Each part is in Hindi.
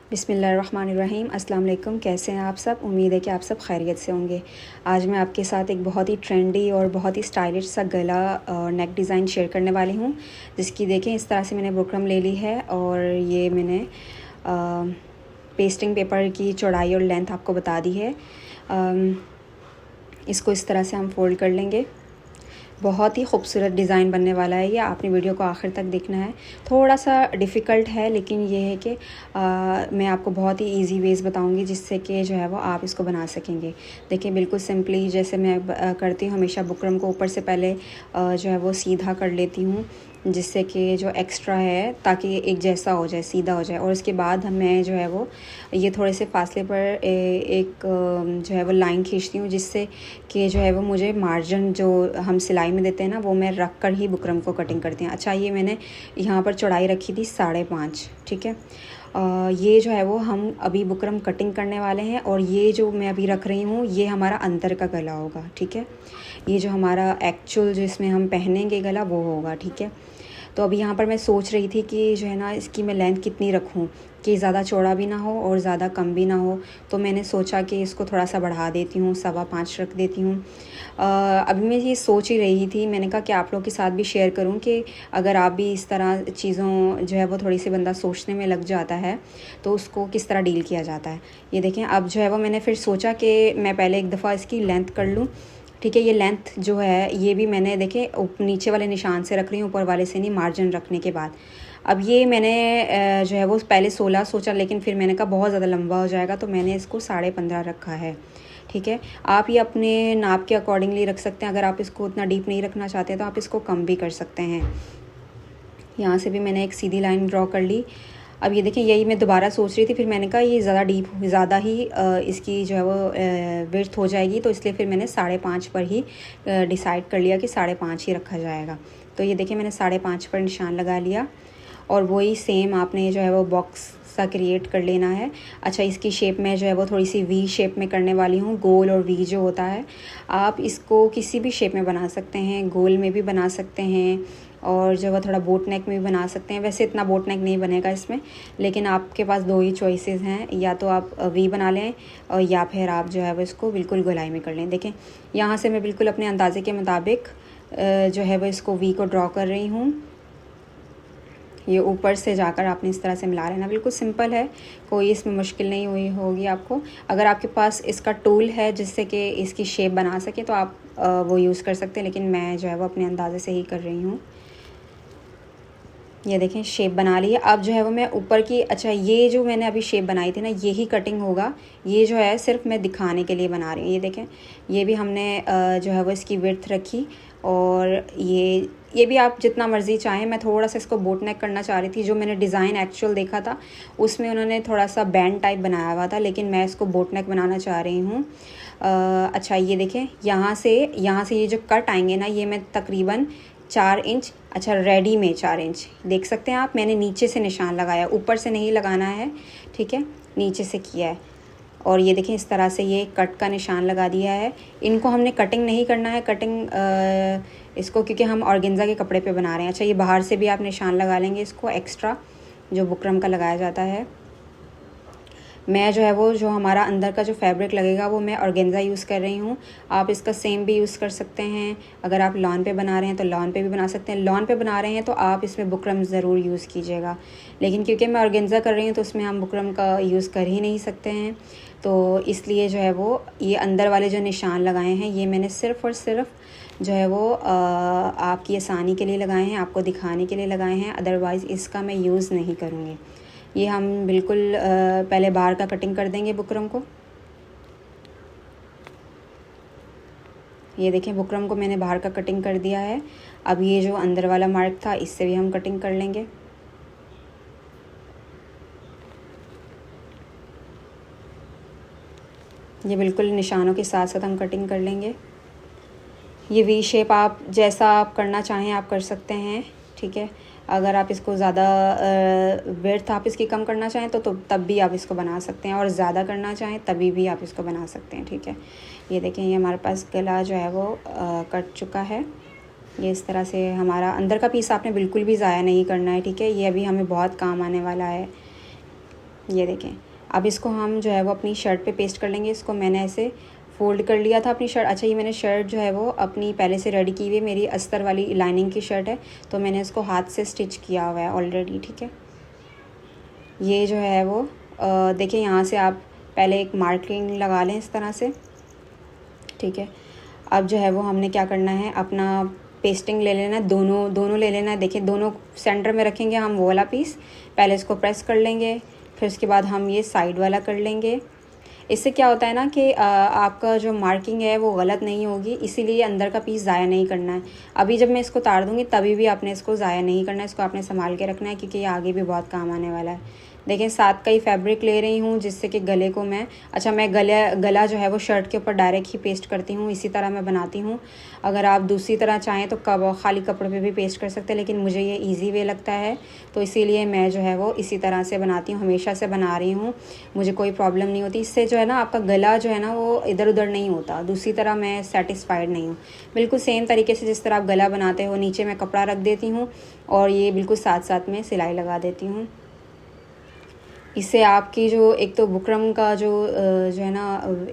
बिस्मिल्लाहिर्रहमानिर्रहीम। अस्सलाम वालेकुम। कैसे हैं आप सब? उम्मीद है कि आप सब खैरियत से होंगे। आज मैं आपके साथ एक बहुत ही ट्रेंडी और बहुत ही स्टाइलिश सा गला नेक डिज़ाइन शेयर करने वाली हूँ, जिसकी देखें इस तरह से मैंने बुकरम ले ली है और ये मैंने पेस्टिंग पेपर की चौड़ाई और लेंथ आपको बता दी है। इसको इस तरह से हम फ़ोल्ड कर लेंगे। बहुत ही खूबसूरत डिज़ाइन बनने वाला है ये, आपने वीडियो को आखिर तक देखना है। थोड़ा सा डिफ़िकल्ट है, लेकिन ये है कि मैं आपको बहुत ही इजी वेज़ बताऊंगी जिससे कि जो है वो आप इसको बना सकेंगे। देखिए बिल्कुल सिंपली जैसे मैं करती हूँ हमेशा, बुकरम को ऊपर से पहले जो है वो सीधा कर लेती हूँ, जिससे कि जो एक्स्ट्रा है ताकि एक जैसा हो जाए, सीधा हो जाए। और उसके बाद मैं जो है वो ये थोड़े से फासले पर एक जो है वो लाइन खींचती हूँ, जिससे कि जो है वो मुझे मार्जिन जो हम सिलाई में देते हैं ना, वो मैं रख कर ही बुकरम को कटिंग करती हूँ। अच्छा, ये मैंने यहाँ पर चौड़ाई रखी थी 5.5, ठीक है। ये जो है वो हम अभी बुकरम कटिंग करने वाले हैं, और ये जो मैं अभी रख रही हूँ ये हमारा अंदर का गला होगा, ठीक है। ये जो हमारा एक्चुअल जिसमें हम पहनेंगे गला वो होगा, ठीक है। तो अभी यहाँ पर मैं सोच रही थी कि जो है ना इसकी मैं लेंथ कितनी रखूँ कि ज़्यादा चौड़ा भी ना हो और ज़्यादा कम भी ना हो। तो मैंने सोचा कि इसको थोड़ा सा बढ़ा देती हूँ, 5.25 रख देती हूँ। अभी मैं ये सोच ही रही थी, मैंने कहा कि आप लोगों के साथ भी शेयर करूं कि अगर आप भी इस तरह चीज़ों जो है वो थोड़ी सी बंदा सोचने में लग जाता है तो उसको किस तरह डील किया जाता है। ये देखें, अब जो है वो मैंने फिर सोचा कि मैं पहले एक दफ़ा इसकी लेंथ कर लूँ, ठीक है। ये लेंथ जो है ये भी मैंने देखें नीचे वाले निशान से रख रही हूँ, ऊपर वाले से नहीं, मार्जिन रखने के बाद। अब ये मैंने जो है वो पहले 16 सोचा, लेकिन फिर मैंने कहा बहुत ज़्यादा लंबा हो जाएगा, तो मैंने इसको 15.5 रखा है, ठीक है। आप ये अपने नाप के अकॉर्डिंगली रख सकते हैं। अगर आप इसको उतना डीप नहीं रखना चाहते तो आप इसको कम भी कर सकते हैं। यहाँ से भी मैंने एक सीधी लाइन ड्रॉ कर ली। अब ये देखें, यही मैं दोबारा सोच रही थी, फिर मैंने कहा ये ज़्यादा ही इसकी जो है वो विड्थ हो जाएगी, तो इसलिए फिर मैंने 5.5 पर ही डिसाइड कर लिया कि 5.5 ही रखा जाएगा। तो ये देखें मैंने 5.5 पर निशान लगा लिया, और वही सेम आपने जो है वो बॉक्स सा क्रिएट कर लेना है। अच्छा, इसकी शेप में जो है वो थोड़ी सी वी शेप में करने वाली हूँ। गोल और वी जो होता है, आप इसको किसी भी शेप में बना सकते हैं, गोल में भी बना सकते हैं और जो है थोड़ा बोट नेक में भी बना सकते हैं। वैसे इतना बोट नेक नहीं बनेगा इसमें, लेकिन आपके पास दो ही चॉइसेस हैं, या तो आप वी बना लें और या फिर आप जो है वो इसको बिल्कुल गोलाई में कर लें। देखें, यहाँ से मैं बिल्कुल अपने अंदाजे के मुताबिक जो है वो इसको वी को ड्रॉ कर रही हूँ। ये ऊपर से जाकर आपने इस तरह से मिला लेना। बिल्कुल सिंपल है, कोई इसमें मुश्किल नहीं हुई होगी आपको। अगर आपके पास इसका टूल है जिससे कि इसकी शेप बना सके तो आप वो यूज़ कर सकते हैं, लेकिन मैं जो है वो अपने अंदाजे से ही कर रही हूँ। ये देखें, शेप बना ली है। अब जो है वो मैं ऊपर की, अच्छा ये जो मैंने अभी शेप बनाई थी ना, ये ही कटिंग होगा। ये जो है सिर्फ मैं दिखाने के लिए बना रही हूँ। ये देखें, ये भी हमने जो है वो इसकी विड्थ रखी, और ये भी आप जितना मर्ज़ी चाहें। मैं थोड़ा सा इसको बोट नेक करना चाह रही थी। जो मैंने डिज़ाइन एक्चुअल देखा था उसमें उन्होंने थोड़ा सा बैंड टाइप बनाया हुआ था, लेकिन मैं इसको बोट नेक बनाना चाह रही हूँ। अच्छा, ये देखें, यहाँ से ये जो कट आएंगे ना, ये मैं तकरीबन 4 इंच, अच्छा रेडी में 4 इंच देख सकते हैं आप। मैंने नीचे से निशान लगाया, ऊपर से नहीं लगाना है, ठीक है, नीचे से किया है। और ये देखें, इस तरह से ये कट का निशान लगा दिया है। इनको हमने कटिंग नहीं करना है, कटिंग इसको क्योंकि हम ऑर्गेन्जा के कपड़े पे बना रहे हैं। अच्छा, ये बाहर से भी आप निशान लगा लेंगे इसको, एक्स्ट्रा जो बुकरम का लगाया जाता है। मैं जो है वो जो हमारा अंदर का जो फैब्रिक लगेगा वो मैं ऑर्गेन्जा यूज़ कर रही हूँ। आप इसका सेम भी यूज़ कर सकते हैं। अगर आप लॉन पे बना रहे हैं तो लॉन पे भी बना सकते हैं। लॉन पे बना रहे हैं तो आप इसमें बुकरम ज़रूर यूज़ कीजिएगा, लेकिन क्योंकि मैं ऑर्गेन्जा कर रही हूँ तो उसमें हम बुकरम का यूज़ कर ही नहीं सकते हैं। तो इसलिए जो है वो ये अंदर वाले जो निशान लगाए हैं ये मैंने सिर्फ़ और सिर्फ जो है वो आपकी आसानी के लिए लगाए हैं, आपको दिखाने के लिए लगाए हैं। अदरवाइज़ इसका मैं यूज़ नहीं करूँगी। ये हम बिल्कुल पहले बाहर का कटिंग कर देंगे बुकरम को। ये देखें, बुकरम को मैंने बाहर का कटिंग कर दिया है। अब ये जो अंदर वाला मार्क था इससे भी हम कटिंग कर लेंगे। ये बिल्कुल निशानों के साथ साथ हम कटिंग कर लेंगे। ये वी शेप आप जैसा आप करना चाहें आप कर सकते हैं, ठीक है। अगर आप इसको ज़्यादा विड्थ आप इसकी कम करना चाहें तो तब भी आप इसको बना सकते हैं, और ज़्यादा करना चाहें तभी भी आप इसको बना सकते हैं, ठीक है। ये देखें, ये हमारे पास गला जो है वो कट चुका है। ये इस तरह से हमारा अंदर का पीस आपने बिल्कुल भी ज़ाया नहीं करना है, ठीक है। ये अभी हमें बहुत काम आने वाला है। ये देखें। अब इसको हम जो है वो अपनी शर्ट पे पेस्ट कर लेंगे। इसको मैंने ऐसे फ़ोल्ड कर लिया था अपनी शर्ट। अच्छा, ये मैंने शर्ट जो है वो अपनी पहले से रेडी की हुई है, मेरी अस्तर वाली लाइनिंग की शर्ट है, तो मैंने इसको हाथ से स्टिच किया हुआ है ऑलरेडी, ठीक है। ये जो है वो देखिए, यहाँ से आप पहले एक मार्किंग लगा लें इस तरह से, ठीक है। अब जो है वो हमने क्या करना है, अपना पेस्टिंग ले लेना है, दोनों ले लेना है। देखिए, दोनों सेंटर में रखेंगे हम वो वाला पीस, पहले इसको प्रेस कर लेंगे, फिर उसके बाद हम ये साइड वाला कर लेंगे। इससे क्या होता है ना कि आपका जो मार्किंग है वो गलत नहीं होगी, इसीलिए अंदर का पीस ज़ाया नहीं करना है। अभी जब मैं इसको तार दूँगी तभी भी आपने इसको ज़ाया नहीं करना है, इसको आपने संभाल के रखना है, क्योंकि ये आगे भी बहुत काम आने वाला है। देखें, 7 का ही फैब्रिक ले रही हूँ, जिससे कि गले को मैं मैं गला जो है वो शर्ट के ऊपर डायरेक्ट ही पेस्ट करती हूँ, इसी तरह मैं बनाती हूँ। अगर आप दूसरी तरह चाहें तो खाली कपड़े पे भी पेस्ट कर सकते हैं, लेकिन मुझे ये इजी वे लगता है, तो इसीलिए मैं जो है वो इसी तरह से बनाती हूँ, हमेशा से बना रही हूँ, मुझे कोई प्रॉब्लम नहीं होती। इससे जो है ना आपका गला जो है ना वो इधर उधर नहीं होता, दूसरी तरह मैं सेटिस्फाइड नहीं हूँ। बिल्कुल सेम तरीके से जिस तरह आप गला बनाते हो, नीचे मैं कपड़ा रख देती हूँ और ये बिल्कुल साथ साथ में सिलाई लगा देती हूँ। इससे आपकी जो एक तो बुकरम का जो है ना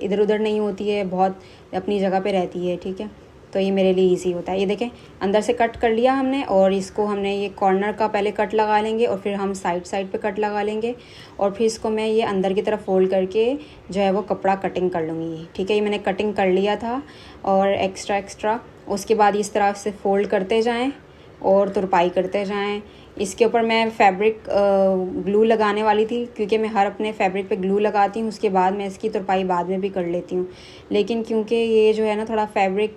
इधर उधर नहीं होती है, बहुत अपनी जगह पे रहती है, ठीक है। तो ये मेरे लिए इजी होता है। ये देखें, अंदर से कट कर लिया हमने, और इसको हमने ये कॉर्नर का पहले कट लगा लेंगे और फिर हम साइड पे कट लगा लेंगे, और फिर इसको मैं ये अंदर की तरफ फोल्ड करके जो है वो कपड़ा कटिंग कर लूँगी, ठीक है। ये मैंने कटिंग कर लिया था और एक्स्ट्रा उसके बाद इस तरह से फ़ोल्ड करते जाएँ और तुरपाई करते जाएं। इसके ऊपर मैं फैब्रिक ग्लू लगाने वाली थी, क्योंकि मैं हर अपने फैब्रिक पे ग्लू लगाती हूँ, उसके बाद मैं इसकी तुरपाई बाद में भी कर लेती हूँ। लेकिन क्योंकि ये जो है ना थोड़ा फैब्रिक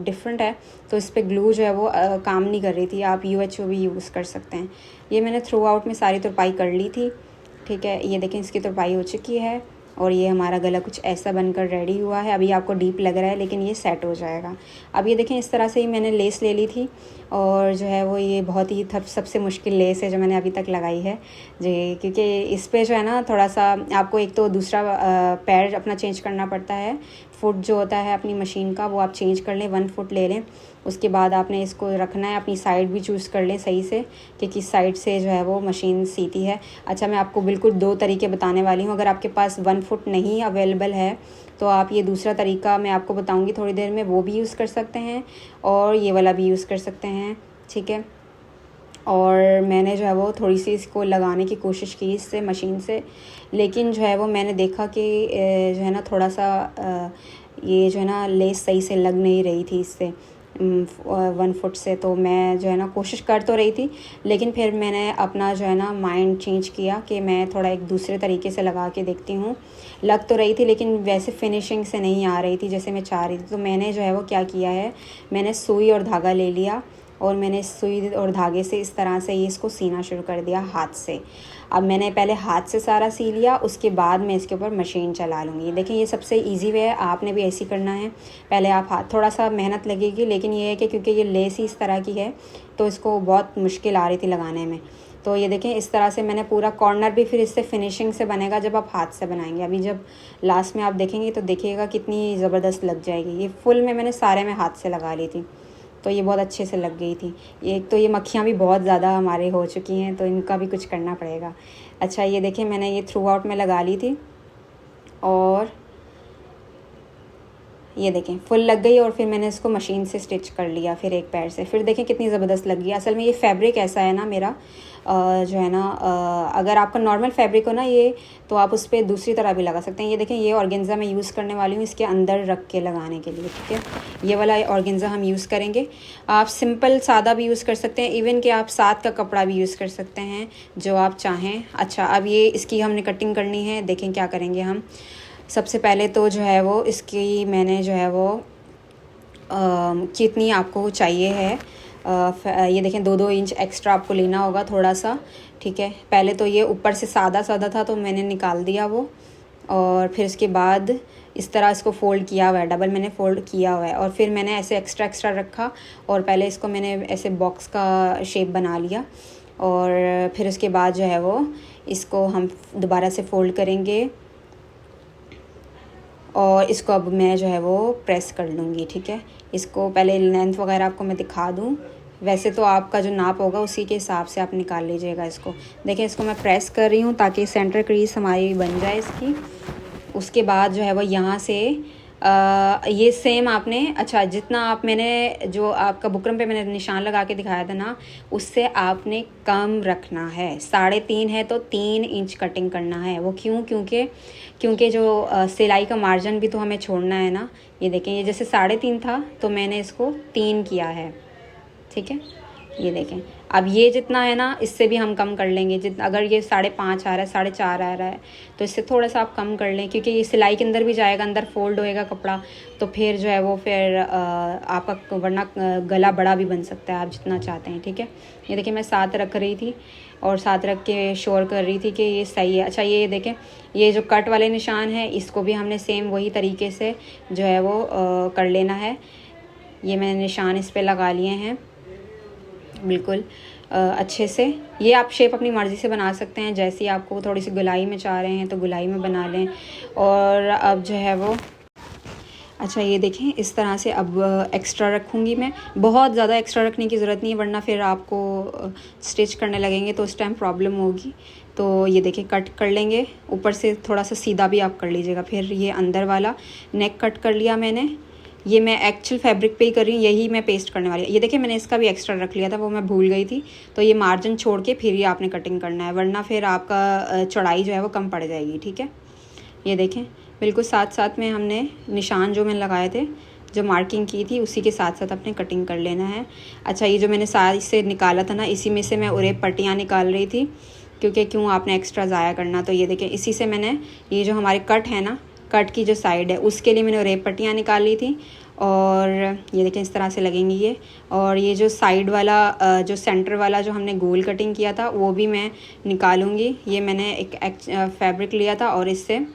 डिफरेंट है, तो इस पर ग्लू जो है वो काम नहीं कर रही थी। आप UHO भी यूज़ कर सकते हैं। ये मैंने थ्रू आउट में सारी तुरपाई कर ली थी, ठीक है। ये देखें, इसकी तुरपाई हो चुकी है और ये हमारा गला कुछ ऐसा बनकर रेडी हुआ है। अभी आपको डीप लग रहा है, लेकिन ये सेट हो जाएगा। अब ये देखें, इस तरह से ही मैंने लेस ले ली थी, और जो है वो ये बहुत ही सबसे मुश्किल लेस है जो मैंने अभी तक लगाई है जी, क्योंकि इस पे जो है ना थोड़ा सा आपको एक तो दूसरा पैर अपना चेंज करना पड़ता है। फुट जो होता है अपनी मशीन का वो आप चेंज कर लें, 1 फुट ले लें। उसके बाद आपने इसको रखना है, अपनी साइड भी चूज़ कर लें सही से कि किस साइड से जो है वो मशीन सीती है। अच्छा, मैं आपको बिल्कुल 2 तरीके बताने वाली हूँ। अगर आपके पास 1 फुट नहीं अवेलेबल है तो आप ये दूसरा तरीका मैं आपको बताऊँगी थोड़ी देर में, वो भी यूज़ कर सकते हैं और ये वाला भी यूज़ कर सकते हैं, ठीक है। और मैंने जो है वो थोड़ी सी इसको लगाने की कोशिश की इससे मशीन से, लेकिन जो है वो मैंने देखा कि जो है ना थोड़ा सा ये जो है ना लेस सही से लग नहीं रही थी इससे 1 फुट से। तो मैं जो है ना कोशिश कर तो रही थी, लेकिन फिर मैंने अपना जो है ना माइंड चेंज किया कि मैं थोड़ा एक दूसरे तरीके से लगा के देखती हूँ। लग तो रही थी, लेकिन वैसे फिनिशिंग से नहीं आ रही थी जैसे मैं चाह रही थी। तो मैंने जो है वो क्या किया है, मैंने सुई और धागा ले लिया और मैंने सुई और धागे से इस तरह से ये इसको सीना शुरू कर दिया हाथ से। अब मैंने पहले हाथ से सारा सी लिया, उसके बाद मैं इसके ऊपर मशीन चला लूँगी। देखिए, ये सबसे इजी वे है, आपने भी ऐसे करना है। पहले आप हाथ, थोड़ा सा मेहनत लगेगी, लेकिन ये है कि क्योंकि ये लेस ही इस तरह की है तो इसको बहुत मुश्किल आ रही थी लगाने में। तो ये देखें, इस तरह से मैंने पूरा कॉर्नर भी फिर इससे फिनिशिंग से बनेगा जब आप हाथ से बनाएंगे। अभी जब लास्ट में आप देखेंगे तो देखिएगा कितनी ज़बरदस्त लग जाएगी। ये फुल में मैंने सारे में हाथ से लगा ली थी, तो ये बहुत अच्छे से लग गई थी। एक तो ये मक्खियाँ भी बहुत ज़्यादा हमारे हो चुकी हैं, तो इनका भी कुछ करना पड़ेगा। अच्छा, ये देखें, मैंने ये थ्रू आउट में लगा ली थी और ये देखें फुल लग गई, और फिर मैंने इसको मशीन से स्टिच कर लिया फिर एक पैर से। फिर देखें कितनी ज़बरदस्त लग गई। असल में ये फैब्रिक ऐसा है ना मेरा जो है ना अगर आपका नॉर्मल फैब्रिक हो ना ये, तो आप उस पर दूसरी तरह भी लगा सकते हैं। ये देखें, ये ऑर्गेन्जा मैं यूज़ करने वाली हूँ इसके अंदर रख के लगाने के लिए, ठीक है। ये वाला ऑर्गेन्जा हम यूज़ करेंगे। आप सिंपल सादा भी यूज़ कर सकते हैं, इवन कि आप साथ का कपड़ा भी यूज़ कर सकते हैं, जो आप चाहें। अच्छा, अब ये इसकी हमने कटिंग करनी है। देखें क्या करेंगे हम। सबसे पहले तो जो है वो इसकी मैंने जो है वो कितनी आपको चाहिए है, ये देखें 2-2 इंच एक्स्ट्रा आपको लेना होगा थोड़ा सा, ठीक है। पहले तो ये ऊपर से सादा था तो मैंने निकाल दिया वो, और फिर उसके बाद इस तरह इसको फ़ोल्ड किया हुआ है, डबल मैंने फ़ोल्ड किया हुआ है, और फिर मैंने ऐसे एक्स्ट्रा रखा और पहले इसको मैंने ऐसे बॉक्स का शेप बना लिया, और फिर उसके बाद जो है वो इसको हम दोबारा से फ़ोल्ड करेंगे और इसको अब मैं जो है वो प्रेस कर लूँगी, ठीक है। इसको पहले लेंथ वगैरह आपको मैं दिखा दूँ वैसे तो आपका जो नाप होगा उसी के हिसाब से आप निकाल लीजिएगा इसको। देखिए इसको मैं प्रेस कर रही हूँ ताकि सेंटर क्रीज हमारी बन जाए इसकी। उसके बाद जो है वो यहाँ से ये सेम आपने, अच्छा जितना आप, मैंने जो आपका बुकरम पे मैंने निशान लगा के दिखाया था ना, उससे आपने कम रखना है। 3.5 है तो 3 इंच कटिंग करना है। वो क्यों? क्योंकि जो सिलाई का मार्जिन भी तो हमें छोड़ना है ना। ये देखें, ये जैसे 3.5 था तो मैंने इसको 3 किया है, ठीक है। ये देखें, अब ये जितना है ना इससे भी हम कम कर लेंगे। जितना, अगर ये 5.5 आ रहा है, 4.5 आ रहा है, तो इससे थोड़ा सा आप कम कर लें, क्योंकि ये सिलाई के अंदर भी जाएगा, अंदर फोल्ड होएगा कपड़ा, तो फिर जो है वो फिर आपका वरना गला बड़ा भी बन सकता है, आप जितना चाहते हैं, ठीक है। ये देखिए मैं 7 रख रही थी और 7 रख के श्योर कर रही थी कि ये सही है। अच्छा ये देखें, ये जो कट वाले निशान है इसको भी हमने सेम वही तरीके से जो है वो कर लेना है। ये मैंने निशान इस पर लगा लिए हैं बिल्कुल अच्छे से। ये आप शेप अपनी मर्ज़ी से बना सकते हैं, जैसी आपको थोड़ी सी गुलाई में चाह रहे हैं तो गुलाई में बना लें। और अब जो है वो, अच्छा ये देखें इस तरह से अब एक्स्ट्रा रखूँगी मैं। बहुत ज़्यादा एक्स्ट्रा रखने की ज़रूरत नहीं है, वरना फिर आपको स्टिच करने लगेंगे तो उस टाइम प्रॉब्लम होगी। तो ये देखिए कट कर लेंगे, ऊपर से थोड़ा सा सीधा भी आप कर लीजिएगा। फिर ये अंदर वाला नेक कट कर लिया मैंने। ये मैं एक्चुअल फैब्रिक पे ही कर रही हूँ, यही मैं पेस्ट करने वाली हूँ। ये देखिए मैंने इसका भी एक्स्ट्रा रख लिया था, वो मैं भूल गई थी। तो ये मार्जिन छोड़ के फिर ही आपने कटिंग करना है, वरना फिर आपका चौड़ाई जो है वो कम पड़ जाएगी, ठीक है। ये देखें बिल्कुल साथ साथ में हमने निशान जो मैंने लगाए थे, जो मार्किंग की थी, उसी के साथ साथ अपने कटिंग कर लेना है। अच्छा ये जो मैंने साइज से निकाला था ना, इसी में से मैं उरेब पट्टियाँ निकाल रही थी, क्योंकि क्यों आपने एक्स्ट्रा ज़ाया करना। तो ये देखें इसी से मैंने, ये जो हमारे कट है ना, कट की जो साइड है उसके लिए मैंने उरेब पट्टियाँ निकाल ली थी। और ये देखें इस तरह से लगेंगी ये। और ये जो साइड वाला जो सेंटर वाला जो हमने गोल कटिंग किया था वो भी मैं निकालूंगी। ये मैंने एक फैब्रिक लिया था और इससे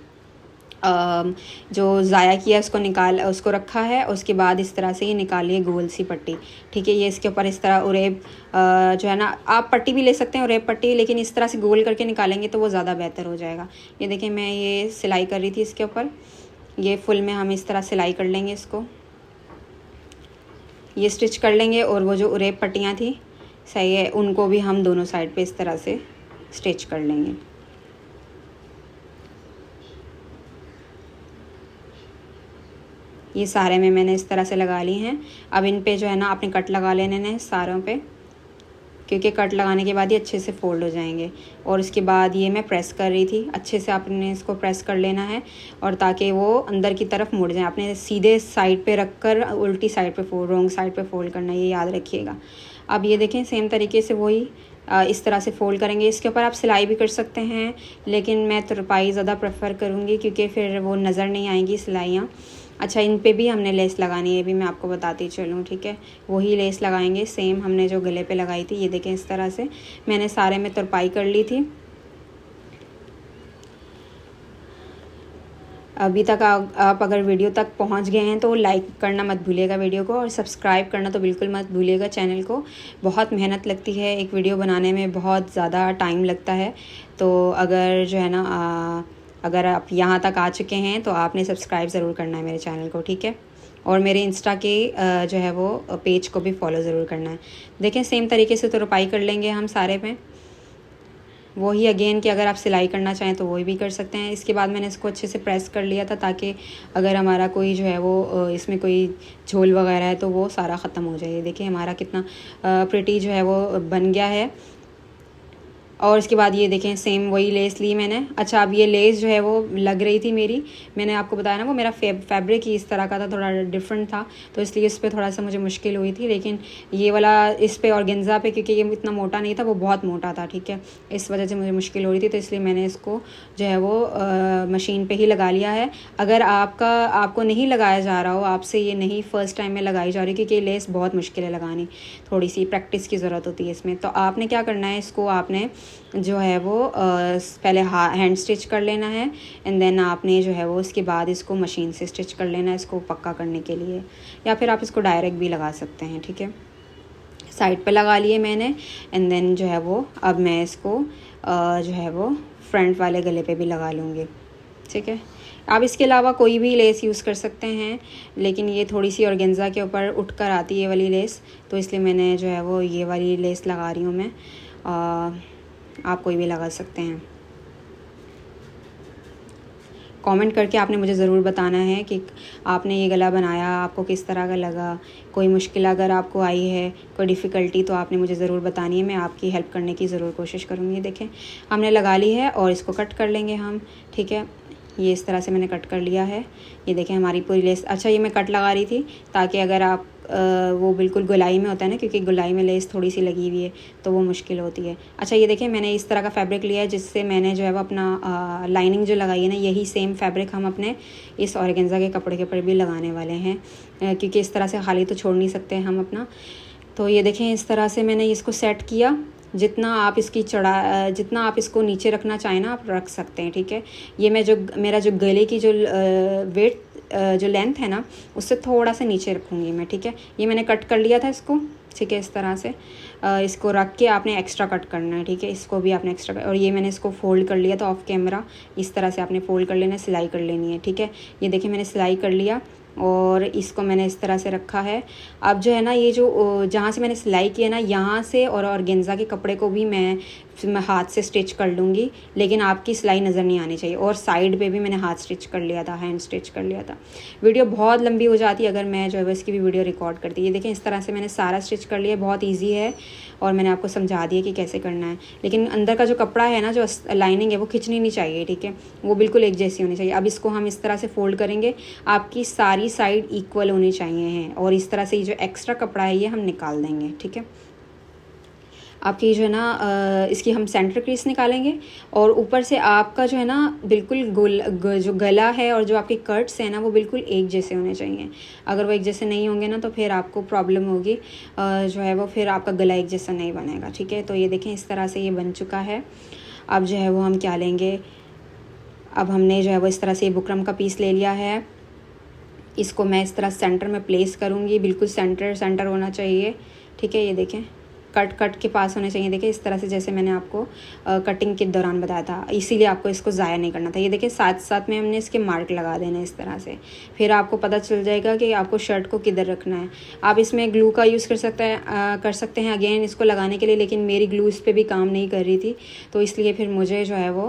जो ज़ाया किया उसको रखा है। उसके बाद इस तरह से ये निकालिए गोल सी पट्टी, ठीक है। ये इसके ऊपर इस तरह उरेब जो है ना, आप पट्टी भी ले सकते हैं उरेब पट्टी, लेकिन इस तरह से गोल करके निकालेंगे तो वो ज़्यादा बेहतर हो जाएगा। ये देखिए मैं ये सिलाई कर रही थी इसके ऊपर, ये फुल में हम इस तरह सिलाई कर लेंगे इसको, ये स्टिच कर लेंगे। और वो जो उरेब पट्टियाँ थी सही है, उनको भी हम दोनों साइड पे इस तरह से स्टिच कर लेंगे। ये सारे में मैंने इस तरह से लगा ली हैं। अब इन पे जो है ना आपने कट लगा लेने हैं सारों पे, क्योंकि कट लगाने के बाद ये अच्छे से फोल्ड हो जाएंगे। और इसके बाद ये मैं प्रेस कर रही थी, अच्छे से आपने इसको प्रेस कर लेना है, और ताकि वो अंदर की तरफ मुड़ जाए। आपने सीधे साइड पे रख कर उल्टी साइड पे फोल्ड, रॉन्ग साइड पे फोल्ड करना है, ये याद रखिएगा। अब ये देखें सेम तरीके से वही इस तरह से फ़ोल्ड करेंगे। इसके ऊपर आप सिलाई भी कर सकते हैं, लेकिन मैं तुरपाई ज़्यादा प्रेफर करूँगी, क्योंकि फिर वो नज़र नहीं आएंगी सिलाइयाँ। अच्छा इन पे भी हमने लेस लगानी है, भी मैं आपको बताती चलूँ, ठीक है। वही लेस लगाएंगे सेम हमने जो गले पे लगाई थी। ये देखें इस तरह से मैंने सारे में तुरपाई कर ली थी। अभी तक आप अगर वीडियो तक पहुंच गए हैं तो लाइक करना मत भूलिएगा वीडियो को, और सब्सक्राइब करना तो बिल्कुल मत भूलिएगा चैनल को। बहुत मेहनत लगती है, एक वीडियो बनाने में बहुत ज़्यादा टाइम लगता है। तो अगर जो है ना अगर आप यहाँ तक आ चुके हैं तो आपने सब्सक्राइब ज़रूर करना है मेरे चैनल को, ठीक है। और मेरे इंस्टा के जो है वो पेज को भी फॉलो ज़रूर करना है। देखें सेम तरीके से तुरपाई कर लेंगे हम सारे में, वही अगेन कि अगर आप सिलाई करना चाहें तो वही भी कर सकते हैं। इसके बाद मैंने इसको अच्छे से प्रेस कर लिया था, ताकि अगर हमारा कोई जो है वो इसमें कोई झोल वगैरह है तो वो सारा ख़त्म हो जाए। देखिए हमारा कितना प्रिटी जो है वो बन गया है। और इसके बाद ये देखें सेम वही लेस ली मैंने। अच्छा अब ये लेस जो है वो लग रही थी मेरी, मैंने आपको बताया ना वो मेरा फैब्रिक ही इस तरह का था, थोड़ा डिफरेंट था, तो इसलिए इस पर थोड़ा सा मुझे मुश्किल हुई थी। लेकिन ये वाला इस पे ऑर्गेन्जा पे, क्योंकि ये इतना मोटा नहीं था, वो बहुत मोटा था, ठीक है, इस वजह से मुझे मुश्किल हो रही थी, तो इसलिए मैंने इसको जो है वो मशीन पर ही लगा लिया है। अगर आपको नहीं लगाया जा रहा हो, आपसे ये नहीं फ़र्स्ट टाइम में लगाई जा रही, क्योंकि ये लेस बहुत मुश्किल है लगानी, थोड़ी सी प्रैक्टिस की ज़रूरत होती है इसमें। तो आपने क्या करना है, इसको आपने जो है वो पहले हैंड स्टिच कर लेना है, एंड देन आपने जो है वो उसके बाद इसको मशीन से स्टिच कर लेना है इसको पक्का करने के लिए, या फिर आप इसको डायरेक्ट भी लगा सकते हैं, ठीक है। साइड पे लगा लिए मैंने, एंड देन जो है वो अब मैं इसको जो है वो फ्रंट वाले गले पे भी लगा लूँगी। ठीक है। आप इसके अलावा कोई भी लेस यूज़ कर सकते हैं, लेकिन ये थोड़ी सी ऑर्गेन्जा के ऊपर उठ कर आती है ये वाली लेस, तो इसलिए मैंने जो है वो ये वाली लेस लगा रही हूँ मैं। आप कोई भी लगा सकते हैं। कमेंट करके आपने मुझे ज़रूर बताना है कि आपने ये गला बनाया, आपको किस तरह का लगा। कोई मुश्किल अगर आपको आई है, कोई डिफ़िकल्टी, तो आपने मुझे ज़रूर बतानी है। मैं आपकी हेल्प करने की ज़रूर कोशिश करूँगी। देखें, हमने लगा ली है और इसको कट कर लेंगे हम, ठीक है। ये इस तरह से मैंने कट कर लिया है। ये देखें हमारी पूरी लेस। अच्छा, ये मैं कट लगा रही थी ताकि अगर आप वो बिल्कुल गोलाई में होता है ना, क्योंकि गोलाई में लेस थोड़ी सी लगी हुई है तो वो मुश्किल होती है। अच्छा, ये देखें मैंने इस तरह का फैब्रिक लिया है जिससे मैंने जो है वो अपना लाइनिंग जो लगाई है ना, यही सेम फैब्रिक हम अपने इस ऑर्गेन्जा के कपड़े के ऊपर भी लगाने वाले हैं, क्योंकि इस तरह से खाली तो छोड़ नहीं सकते हम अपना। तो ये देखें इस तरह से मैंने इसको सेट किया। जितना आप इसको नीचे रखना चाहें ना, आप रख सकते हैं, ठीक है। ये मेरा जो गले की जो वेट जो लेंथ है ना, उससे थोड़ा सा नीचे रखूँगी मैं, ठीक है। ये मैंने कट कर लिया था इसको, ठीक है। इस तरह से इसको रख के आपने एक्स्ट्रा कट करना है, ठीक है। इसको भी आपने एक्स्ट्रा और ये मैंने इसको फोल्ड कर लिया था ऑफ कैमरा। इस तरह से आपने फोल्ड कर लेना है, सिलाई कर लेनी है, ठीक है। ये देखिए मैंने सिलाई कर लिया और इसको मैंने इस तरह से रखा है। अब जो है ना, ये जो जहाँ से मैंने सिलाई की है ना, यहाँ से और ऑर्गेन्जा के कपड़े को भी मैं हाथ से स्टिच कर लूँगी, लेकिन आपकी सिलाई नज़र नहीं आनी चाहिए। और साइड पे भी मैंने हाथ स्टिच कर लिया था, हैंड स्टिच कर लिया था। वीडियो बहुत लंबी हो जाती अगर मैं जो है इसकी भी वीडियो रिकॉर्ड करती। ये देखें इस तरह से मैंने सारा स्टिच कर लिया। बहुत ईजी है और मैंने आपको समझा दिया कि कैसे करना है। लेकिन अंदर का जो कपड़ा है ना, जो लाइनिंग है, वो खिंचनी नहीं चाहिए, ठीक है। वो बिल्कुल एक जैसी होनी चाहिए। अब इसको हम इस तरह से फोल्ड करेंगे, आपकी सारी साइड इक्वल होनी चाहिए हैं। और इस तरह से ये जो एक्स्ट्रा कपड़ा है ये हम निकाल देंगे, ठीक है। आपकी जो है ना इसकी हम सेंटर क्रीज निकालेंगे और ऊपर से आपका जो है ना बिल्कुल जो गला है और जो आपके कट्स हैं ना, वो बिल्कुल एक जैसे होने चाहिए। अगर वो एक जैसे नहीं होंगे ना तो फिर आपको प्रॉब्लम होगी, जो है वो फिर आपका गला एक जैसा नहीं बनेगा, ठीक है। तो ये देखें इस तरह से ये बन चुका है। अब जो है वो हम क्या लेंगे, अब हमने जो है वो इस तरह से ये बुकरम का पीस ले लिया है। इसको मैं इस तरह सेंटर में प्लेस करूँगी, बिल्कुल सेंटर होना चाहिए, ठीक है। ये देखें कट के पास होने चाहिए। देखिए इस तरह से, जैसे मैंने आपको कटिंग के दौरान बताया था, इसीलिए आपको इसको ज़ाया नहीं करना था। ये देखिए साथ साथ में हमने इसके मार्क लगा देना इस तरह से, फिर आपको पता चल जाएगा कि आपको शर्ट को किधर रखना है। आप इसमें ग्लू का यूज़ कर सकते हैं अगेन इसको लगाने के लिए, लेकिन मेरी ग्लू इस पर भी काम नहीं कर रही थी, तो इसलिए फिर मुझे जो है वो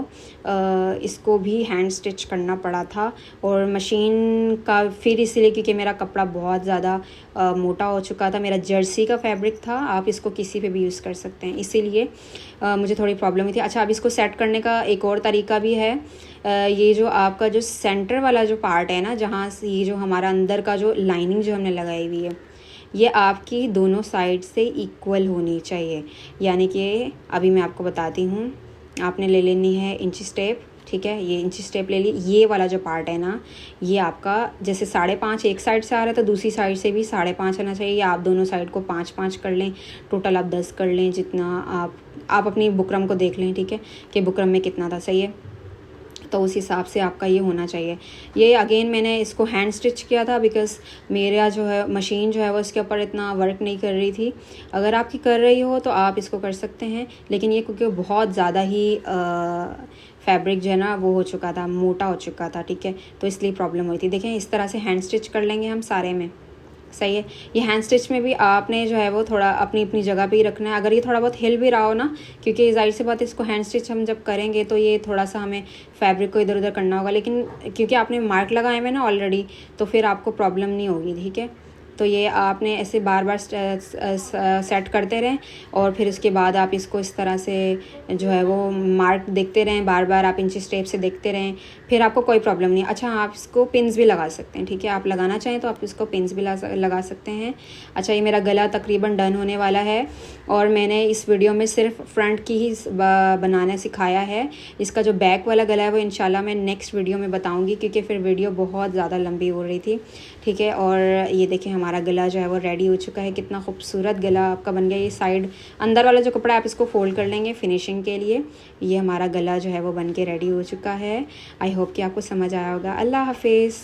इसको भी हैंड स्टिच करना पड़ा था। और मशीन का फिर इसलिए क्योंकि मेरा कपड़ा बहुत ज़्यादा मोटा हो चुका था, मेरा जर्सी का फैब्रिक था। आप इसको किसी पे भी यूज़ कर सकते हैं, इसीलिए मुझे थोड़ी प्रॉब्लम हुई थी। अच्छा, अब इसको सेट करने का एक और तरीका भी है। ये जो आपका जो सेंटर वाला जो पार्ट है ना, जहाँ से ये जो हमारा अंदर का जो लाइनिंग जो हमने लगाई हुई है, ये आपकी दोनों साइड से इक्वल होनी चाहिए। यानी कि अभी मैं आपको बताती हूँ, आपने ले लेनी है इंची स्टेप, ठीक है। ये इंची स्टेप ले ली। ये वाला जो पार्ट है ना, ये आपका जैसे 5.5 एक साइड से आ रहा है तो दूसरी साइड से भी 5.5 आना चाहिए। या आप दोनों साइड को 5-5 कर लें, टोटल आप 10 कर लें, जितना आप अपनी बुकरम को देख लें, ठीक है, कि बुकरम में कितना था, सही है। तो उस हिसाब से आपका ये होना चाहिए। ये अगेन मैंने इसको हैंड स्टिच किया था बिकॉज़ मेरा जो है मशीन जो है वो इसके ऊपर इतना वर्क नहीं कर रही थी। अगर आपकी कर रही हो तो आप इसको कर सकते हैं, लेकिन ये क्योंकि बहुत ज़्यादा ही फैब्रिक जो है ना वो हो चुका था, मोटा हो चुका था, ठीक है, तो इसलिए प्रॉब्लम हुई थी। देखें इस तरह से हैंड स्टिच कर लेंगे हम सारे में, सही है। ये हैंड स्टिच में भी आपने जो है वो थोड़ा अपनी अपनी जगह पे ही रखना है। अगर ये थोड़ा बहुत हिल भी रहा हो ना, क्योंकि जाहिर सी बात है इसको हैंड स्टिच हम जब करेंगे तो ये थोड़ा सा हमें फैब्रिक को इधर उधर करना होगा, लेकिन क्योंकि आपने मार्क लगाए हुए ना ऑलरेडी, तो फिर आपको प्रॉब्लम नहीं होगी, ठीक है। तो ये आपने ऐसे बार बार सेट करते रहें और फिर उसके बाद आप इसको इस तरह से जो है वो मार्क देखते रहें, बार बार आप इंची स्टेप से देखते रहें, फिर आपको कोई प्रॉब्लम नहीं। अच्छा, आप इसको पिन्स भी लगा सकते हैं, ठीक है, आप लगाना चाहें तो आप इसको पिन्स भी लगा सकते हैं। अच्छा, ये मेरा गला तकरीबन डन होने वाला है और मैंने इस वीडियो में सिर्फ फ्रंट की ही बनाना सिखाया है। इसका जो बैक वाला गला है वो इंशाल्लाह मैं नेक्स्ट वीडियो में बताऊँगी, क्योंकि फिर वीडियो बहुत ज़्यादा लंबी हो रही थी, ठीक है। और ये देखिए हमारा गला जो है वो रेडी हो चुका है। कितना खूबसूरत गला आपका बन गया। ये साइड अंदर वाला जो कपड़ा है आप इसको फोल्ड कर लेंगे फिनिशिंग के लिए। ये हमारा गला जो है वो बन के रेडी हो चुका है। आई होप कि आपको समझ आया होगा। अल्लाह हाफिज़।